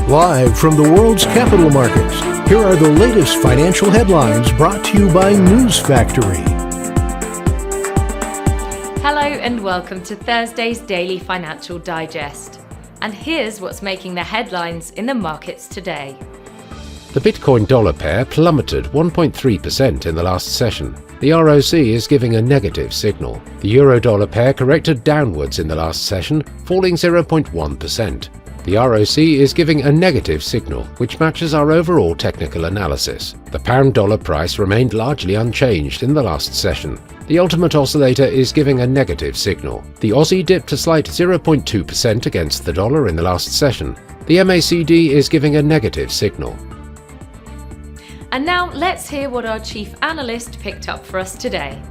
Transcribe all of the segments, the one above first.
Live from the world's capital markets, here are the latest financial headlines brought to you by News Factory. Hello and welcome to Thursday's Daily Financial Digest. And here's what's making the headlines in the markets today. The Bitcoin-dollar pair plummeted 1.3% in the last session. The ROC is giving a negative signal. The euro-dollar pair corrected downwards in the last session, falling 0.1%. The ROC is giving a negative signal, which matches our overall technical analysis. The pound-dollar price remained largely unchanged in the last session. The ultimate oscillator is giving a negative signal. The Aussie dipped a slight 0.2% against the dollar in the last session. The MACD is giving a negative signal. And now let's hear what our chief analyst picked up for us today.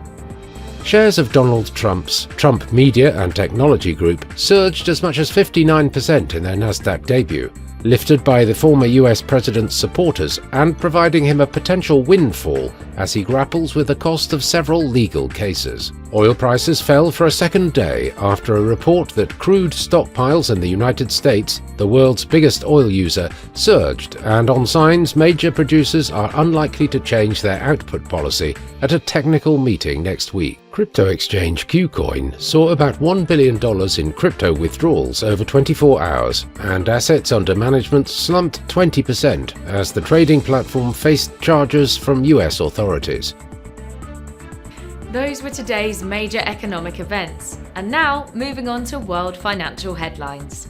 Shares of Donald Trump's Trump Media and Technology Group surged as much as 59% in their Nasdaq debut, lifted by the former US president's supporters and providing him a potential windfall as he grapples with the cost of several legal cases. Oil prices fell for a second day after a report that crude stockpiles in the United States, the world's biggest oil user, surged, and on signs major producers are unlikely to change their output policy at a technical meeting next week. Crypto exchange KuCoin saw about $1 billion in crypto withdrawals over 24 hours, and assets under management slumped 20% as the trading platform faced charges from US authorities. Those were today's major economic events. And now, moving on to world financial headlines.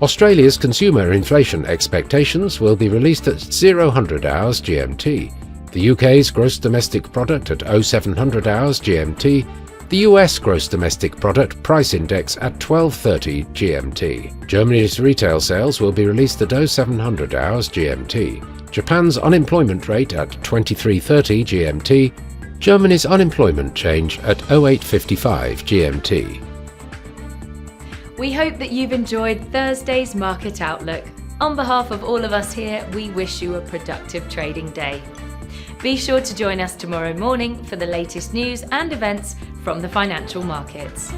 Australia's consumer inflation expectations will be released at 0000 hours GMT. The UK's gross domestic product at 0700 hours GMT. The US gross domestic product price index at 12:30 GMT. Germany's retail sales will be released at 0700 hours GMT. Japan's unemployment rate at 23:30 GMT. Germany's unemployment change at 08:55 GMT. We hope that you've enjoyed Thursday's Market Outlook. On behalf of all of us here, we wish you a productive trading day. Be sure to join us tomorrow morning for the latest news and events from the financial markets.